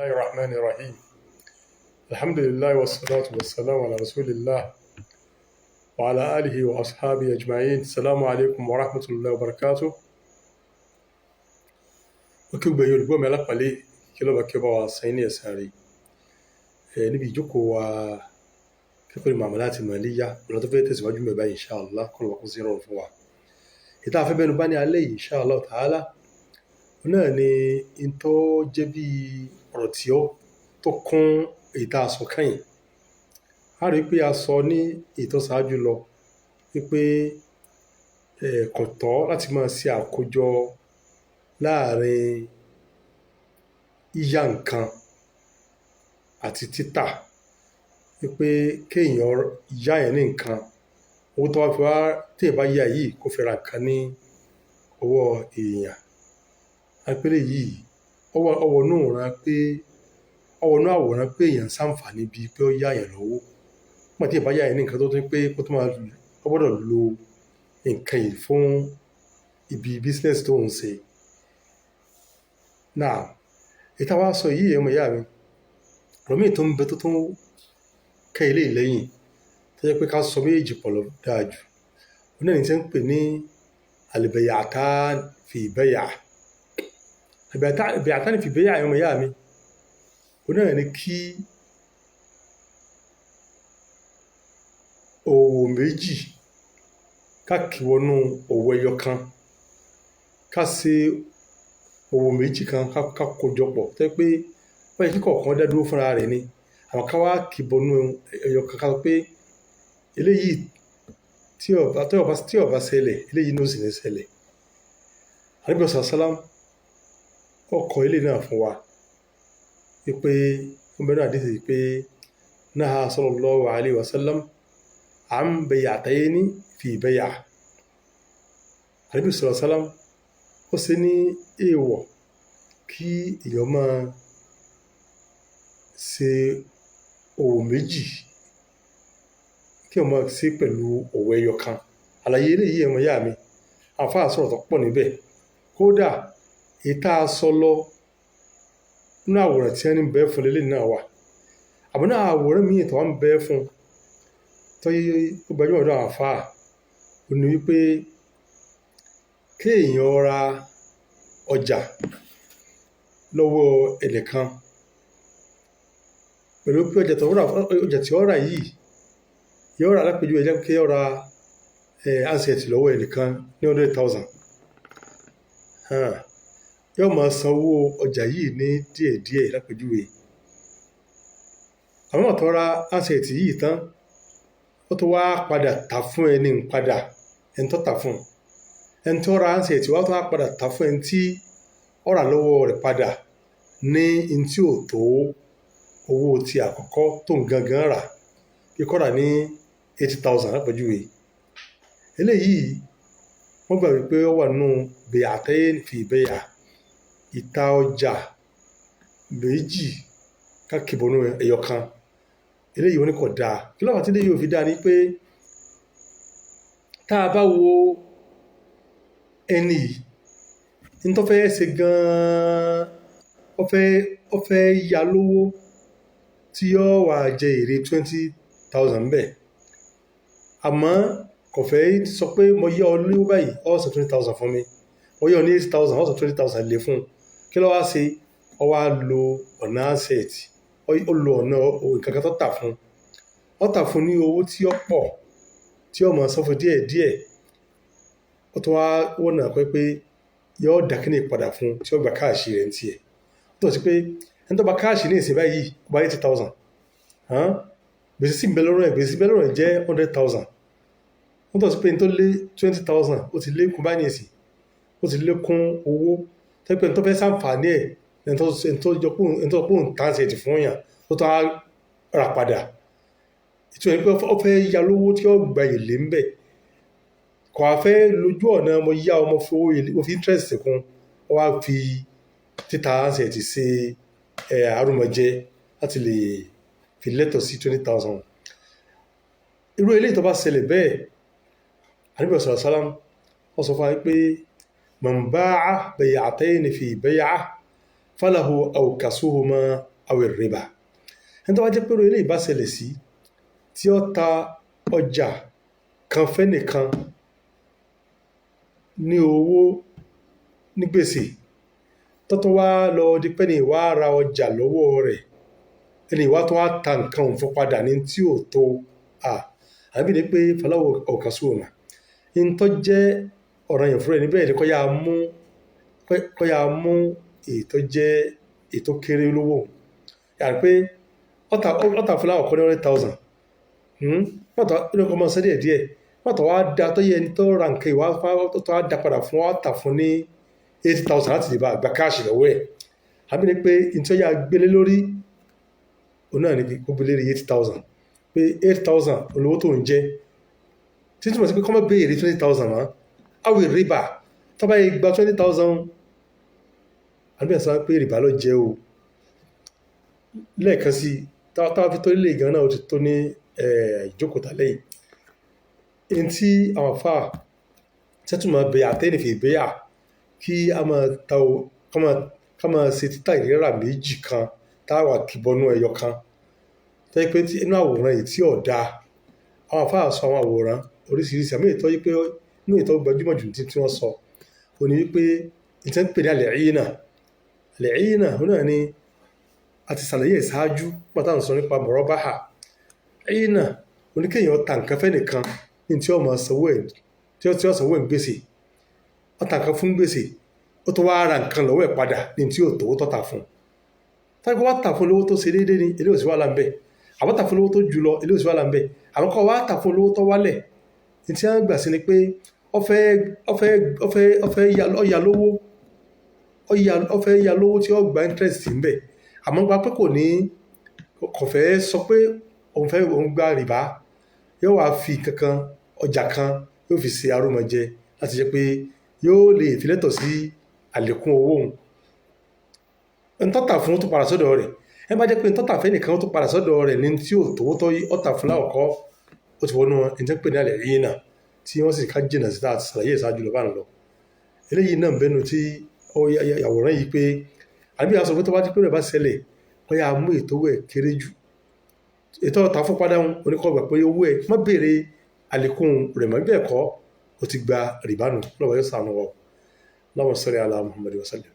الله الرحمن الرحيم. الحمد لله والصلاة والسلام على رسول الله وعلى آله وأصحابه أجمعين. السلام عليكم ورحمة الله وبركاته. وكيف يقول ملك عليه كلا بكبا وصيني ساري نبي جوكو كيف المعاملات المالية ولا تفيت تزواج مبا إن شاء الله كل وقت زيرو الفوا إذا في بينو باني عليه إن شاء الله تعالى هنا ni into jẹbi ọ̀rọ̀ tí ó tó kún ìta sọ kẹ́yìn. A rí pé a sọ ní ìtọ́sáájú lọ wípé kò tọ́ láti máa ṣe àkójọ láàrin yíyá nǹkan àti títà, wípé kéèyàn yá yẹn ní nǹkan, owó tó wá fi wá téèyàn bá yá yìí kó fi ra nǹkan ní ọwọ́ èèyàn. Apẹ́lẹ́ yìí ọwọ́ náà rán pé ọwọ́ náà àwòrán pé èèyàn ṣàǹfààní bíi pé ó yá yẹn lọ́wọ́. Nígbà tí èèyàn bá yá yẹn ní nǹkan tó tún pé kó tó máa ó gbọ́dọ̀ lo nǹkan yìí fún ibi business tó ń ṣe. Now, ìta wá sọ yìí ẹmọ ìyá mi, ọ̀rọ̀ míì tó ń bẹ tó tún kẹ́ ilé ìlẹ́yìn tó jẹ́ pé ká sọ méjèèjì pọ̀ lọ dáa jù. Ó náà ní tí ń pè ní al-bay'atan fi bay'a. Al-bay'atan fi bay'a ẹmọ ìyá mi, ó náà ní kí òwò méjì ká kì wọnú òwò ẹyọ kan, ká ṣe òwò méjì kan ká kójọ pọ̀ tó jẹ́ pé wọ́n yẹ kí kọ̀ọ̀kan dá dúró fúnra rẹ̀ ni, àwọn ká wá kì bọnú ẹyọ kan ká sọ pé eléyìí tí ó bá ṣẹlẹ̀ eléyìí ló sì ní ṣẹlẹ̀. Ànábì sàlám ọkọ̀ ilé náà fún wa wípé wọ́n bẹ̀rẹ̀ àdéhùn wípé naha sallallahu alayhi wa sallam an bay'atayni fi bay'a. Ànábì sàlám ó ṣe ní èèwọ̀ kí èèyàn máa ṣe òwò méjì, kí èèyàn máa ṣe pẹ̀lú òwò ẹyọ kan. Àlàyé eléyìí ẹmọ ìyá mi, àfáà sọ̀rọ̀ tó pọ̀ níbẹ̀. Kódà ìta sọ lọ nínú àwòrán tí wọ́n ní bẹ́ẹ̀ fún lélẹ̀ náà wà. Àmọ́ náà àwòrán míì tó wà ń bẹ́ẹ̀ fún tó gbajúmọ̀ lọ́dọ̀ àfáà ó ní wípé kéèyàn ra ọjà lọ́wọ́ ẹnìkan pẹ̀lú pé ọjà tí ó rà yìí yóò rà lápèjúwe jẹ́ kí ó ra handset lọ́wọ́ ẹnìkan ní 100,000. Yóò máa sanwó ọjà yìí ní díẹ̀díẹ̀ lápèjúwe. Àwọn tó ra handset yìí tán ó tó wá padà tà fún ẹni padà, ẹni tó tà fún ẹni tó ra handset wá tó wá padà tà fún ẹni tí ó rà lọ́wọ́ rẹ̀ padà ní in tí ò tó owó ti àkọ́kọ́ tó ń gangan rà, kíkọ́ rà ní 80,000 lápèjúwe. Eléyìí wọ́n gbà wípé ó wà nínú bay'atayn fi bay'a, ìta ọjà méjì ká kì bọnú ẹyọ kan. Eléyìí wọ́n ní kò dáa. Kí ló fà tí eléyìí ò fi dáa ni pé tá a bá wo ẹni yìí ní tó fẹ́ ṣe gan-an, ó fẹ́ yá lówó tí yóò wá jẹ èrè 20,000 bẹ́ẹ̀. Àmọ́ kò fẹ́ sọ pé mo yá ọ lówó báyìí ó sọ 20,000 fún mi, mo yá ọ ní 80,000 ó sọ 20,000 lé fún un. Kí ló wá ṣe? Ó wá lo ọ̀nà handset, ó lo ọ̀nà nǹkan kan tó tà fún. Ó tà fún ní owó tí ó pọ̀ tí ó máa san fún díẹ̀díẹ̀. Ó tó wá wọ́n náà pé yóò dá kíní padà fún tí ó gba káàṣì rẹ̀ ní tiẹ̀. Ó tó sí pé ẹni tó bá káàṣì ní ìsìn báyìí ó bá 80,000. Gbèsè sí ìbẹ̀ lọ́rùn ẹ̀, gbèsè ìbẹ̀ lọ́rùn ẹ̀ jẹ́ 100,000. Ó tó sí pé ẹni tó lé 20,000 ó ti lé kún báyìí nìsín, ó ti lé kún owó tó pé ẹni tó fẹ́ ṣàǹfààní ẹ̀ ẹni tó pọ̀ ń tàn sí ẹ̀ fún èèyàn ó tó rà padà. Ìtumọ̀ ní pé ó fẹ́ yá lówó tí ó gba èlé ń bẹ̀. Kò wá fẹ́ lójú ọ̀nà mo yá ọmọ fowó èlé, mo fi interest kún, ó wá fi títa handset ṣe àrùmọ̀jẹ láti lè fi lẹ́tọ̀ sí 20,000. Irú eléyìí tó bá ṣẹlẹ̀ bẹ́ẹ̀, Ànábì sàlám ó sọ fún wa pé man ba'a bay'atayn fi bay'a falahu awkasuhuma awir riba ẹni tó wá jẹ́ pé ilé ìbá ṣẹlẹ̀ sí tí ó ta ọjà kan fẹ́nìkan ní owó ní gbèsè tọ́tún wá lọ di pé ní ìwà ra ọjà lọ́wọ́ rẹ̀ ẹni ìwà tó wá ta nǹkan òun fún padà ní tí ò tó àbí ni pé falahu awkasuhuma ń tó jẹ́ ọ̀ranyàn fún rẹ̀ níbẹ̀ ni kó yá mú ètò jẹ́ ètò kéré lówó yàrá pé ọ̀tà fúláwọ̀ kọ́ ní 100,000 pọ̀tọ̀ inú ọmọ sẹ́ díẹ̀ pọ̀tọ̀ wá da tó yẹ tó ra nǹkan ìwà tó wá da padà fún ọ̀tà fún ní 80,000 láti lè bá àgbà káàṣì lọ́wọ́ ẹ̀ àbí ni pé ìtọ́ yà gbélé lórí òun náà ní kó gbélé rí 80,000 pé 8,000 olówó tó ń jẹ́ títí mọ̀ sí pé kọ́mọ́ béèrè 20,000 mọ́ àwìn rìbá tó bá yẹ gba 20,000 àbí ẹ̀sán pé rìbá ló jẹ́ o lẹ́ẹ̀kan sí táwọn fi tó lè gan náà ó ti tó ní ìjókòtà lẹ́yìn in tí àwọn afá tẹ́tùmọ̀ bẹ̀yà tẹ́nìfì bẹ̀yà kí a máa ta o ká máa ṣe títà ìrírà méjì kan táwà kìbọnú ẹyọ kan tẹ́ pé inú àwòrán yìí tí ò dáa àwọn afá sọ àwọn àwòrán oríṣiríṣi àmì ìtọ́ yìí pé inú ìtọ́ gbajúmọ̀ jù tí wọ́n sọ ò ní wípé ìtẹ́ ń pè ní àlẹ́yìnà ó náà ni a ti ṣàlàyé ìṣáájú pátá ń sọ nípa mọ̀rọ́báhà ẹ̀yìnà oníkéèyàn ta nǹkan fẹ́ nìkan ní tí ó sanwó ẹ̀ gbèsè ó ta nǹkan fún gbèsè ó tó wá ra nǹkan lọ́wọ́ ẹ̀ padà ní tí ó tó tọ́ta fún táwọn wá tà fún lówó tó ṣe déédéé ni ilé òsì wà láǹbẹ̀ àwọn tà fún lówó tó jù lọ ilé òsì wà láǹbẹ̀ àwọn kan wá tà fún lówó tó wálẹ̀ ní tí wọ́n gbà sí ni pé ó fẹ́ ya lówó tí ó gba interest ń bẹ̀ àmọ́ gba pé kò fẹ́ sọ pé òun gba rìbá yóò wá fi kankan ọjà kan yóò fi ṣe arúmọjẹ láti jẹ́ pé yóò lè filẹ́tọ̀ sí àlékún owó òun ntọ́ta fún tó padà sọ́dọ̀ rẹ̀ ẹ bá jẹ́ pé ntọ́ta fẹ́ nìkan tó padà sọ́dọ̀ rẹ̀ ní tí ò tó tọ́ ọ̀tà fún láwọ̀kọ́ ó ti wọnú ẹ̀jẹ̀ pè ní alẹ́ yìí náà tí wọ́n sì ká jìnà sí láti ṣàlàyé ìṣáájú lọ bá ń lọ eléyìí náà bẹnu tí àwòrán yìí pé àbí àwọn sọ pé tó bá ti pé rẹ̀ bá ṣẹlẹ̀ wọ́n yà mú ètò ẹ̀ kéré jù ètò ọ̀tà fún padà oníkọ̀ọ̀gbà pé owó ẹ̀ má béèrè àlékún rẹ̀ mọ́ bẹ́ẹ̀ kọ́ ó ti gba rìbánu lọ́wọ́ yóò sànù wọ́ Allahumma salli ala Muhammad wa sallam.